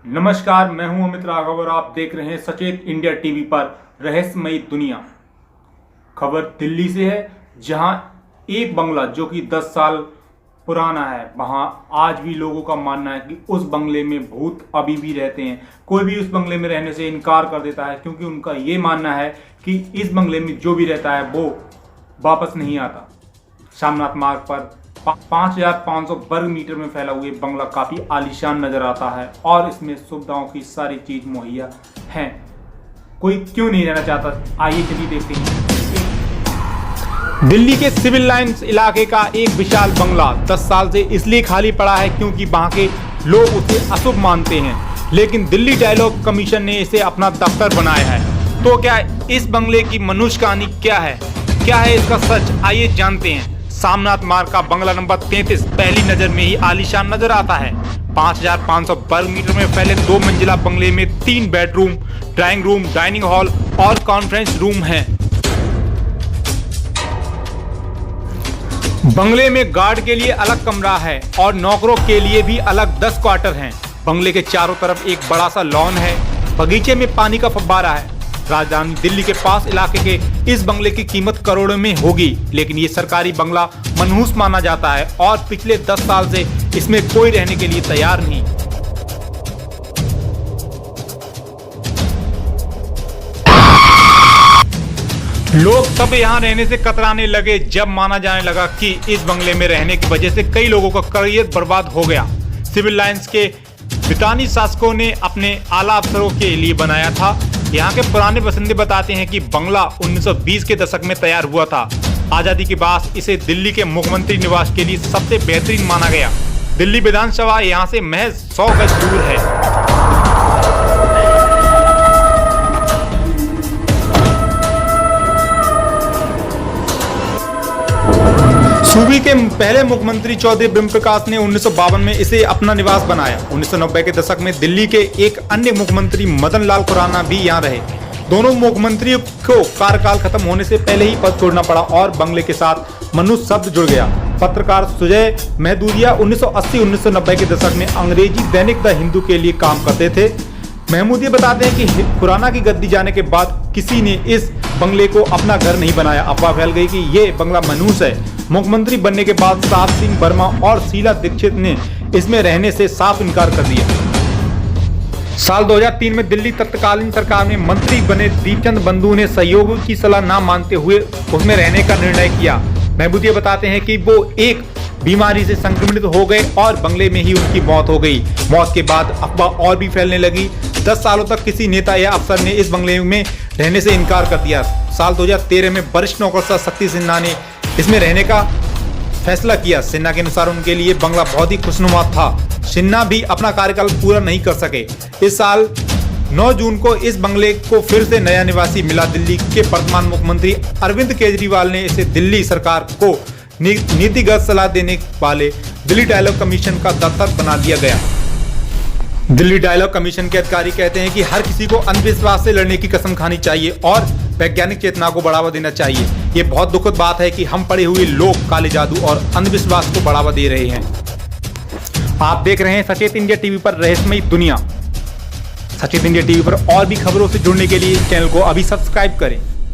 नमस्कार, मैं हूं अमित राघव और आप देख रहे हैं सचेत इंडिया टीवी पर रहस्यमयी दुनिया। खबर दिल्ली से है, जहां एक बंगला जो कि 10 साल पुराना है, वहां आज भी लोगों का मानना है कि उस बंगले में भूत अभी भी रहते हैं। कोई भी उस बंगले में रहने से इनकार कर देता है, क्योंकि उनका ये मानना है कि इस बंगले में जो भी रहता है वो वापस नहीं आता। शामनाथ मार्ग पर 5500 वर्ग मीटर में फैला हुआ बंगला काफी आलीशान नजर आता है और इसमें सुविधाओं की सारी चीज मुहैया हैं। कोई क्यों नहीं रहना चाहता, आइए चलिए देखते हैं। दिल्ली के सिविल लाइंस इलाके का एक विशाल बंगला 10 साल से इसलिए खाली पड़ा है क्योंकि वहां के लोग उसे अशुभ मानते हैं, लेकिन दिल्ली डायलॉग कमीशन ने इसे अपना दफ्तर बनाया है। तो क्या इस बंगले की मनुष्य कहानी क्या है इसका सच, आइए जानते हैं। शामनाथ मार्ग का बंगला नंबर 33 पहली नजर में ही आलीशान नजर आता है। 5500 वर्ग मीटर में फैले 2 मंजिला बंगले में 3 bedroom, drawing room, dining hall और कॉन्फ्रेंस रूम है। बंगले में गार्ड के लिए अलग कमरा है और नौकरों के लिए भी अलग 10 क्वार्टर हैं। बंगले के चारों तरफ एक बड़ा सा लॉन है, बगीचे में पानी का फव्वारा है। राजधानी दिल्ली के पास इलाके के इस बंगले की कीमत करोड़ों में होगी, लेकिन ये सरकारी बंगला मनहूस माना जाता है और पिछले 10 साल से इसमें कोई रहने के लिए तैयार नहीं। लोग तब यहाँ रहने से कतराने लगे जब माना जाने लगा कि इस बंगले में रहने की वजह से कई लोगों का करियर बर्बाद हो गया। सिविल लाइंस के ब्रिटानी शासकों ने अपने आला अफसरों के लिए बनाया था। यहाँ के पुराने बसिंदे बताते हैं कि बंगला 1920 के दशक में तैयार हुआ था। आजादी के बाद इसे दिल्ली के मुख्यमंत्री निवास के लिए सबसे बेहतरीन माना गया। दिल्ली विधानसभा यहाँ से महज 100 गज दूर है। सूबी के पहले मुख्यमंत्री चौधरी ब्रह्मप्रकाश ने 1952 में इसे अपना निवास बनाया। 1990 के दशक में दिल्ली के एक अन्य मुख्यमंत्री मदन लाल खुराना भी यहाँ रहे। दोनों मुख्यमंत्रियों को कार्यकाल खत्म होने से पहले ही पद छोड़ना पड़ा और बंगले के साथ मनुष्य शब्द जुड़ गया। पत्रकार सुजय महदूदिया 1980-1990 के दशक में अंग्रेजी दैनिक द हिंदू के लिए काम करते थे। महमूदिया बताते हैं कि खुराना की गद्दी जाने के बाद किसी ने इस बंगले को अपना घर नहीं बनाया। अफवाह फैल गई कि ये बंगला मनहूस है। मुख्यमंत्री बनने के बाद साहब सिंह वर्मा और शीला दीक्षित ने इसमें रहने से साफ इनकार कर दिया। साल 2003 में दिल्ली तत्कालीन सरकार में मंत्री बने दीपचंद बंधु ने सहयोग की सलाह न मानते हुए उसमें रहने का निर्णय किया। महमूदिया बताते हैं कि वो एक बीमारी से संक्रमित हो गए और बंगले में ही उनकी मौत हो गई। मौत के बाद अफवाह और भी फैलने लगी। 10 सालों तक किसी नेता या अफसर ने इस बंगले में रहने से इनकार कर दिया। साल 2013 में वरिष्ठ नौकरशाह शक्ति सिन्हा ने इसमें रहने का फैसला किया। सिन्हा के अनुसार उनके लिए बंगला बहुत ही खुशनुमा था। सिन्हा भी अपना कार्यकाल पूरा नहीं कर सके। इस साल 9 जून को इस बंगले को फिर से नया निवासी मिला। दिल्ली के वर्तमान मुख्यमंत्री अरविंद केजरीवाल ने इसे दिल्ली सरकार को नीतिगत सलाह देने वाले दिल्ली डायलॉग कमीशन का दफ्तर बना दिया गया। दिल्ली डायलॉग कमीशन के अधिकारी कहते हैं कि हर किसी को अंधविश्वास से लड़ने की कसम खानी चाहिए और वैज्ञानिक चेतना को बढ़ावा देना चाहिए। ये बहुत दुखद बात है कि हम पढ़े हुए लोग काले जादू और अंधविश्वास को बढ़ावा दे रहे हैं। आप देख रहे हैं सचेत इंडिया टीवी पर रहस्यमयी दुनिया। सचेत इंडिया टीवी पर और भी खबरों से जुड़ने के लिए चैनल को अभी सब्सक्राइब करें।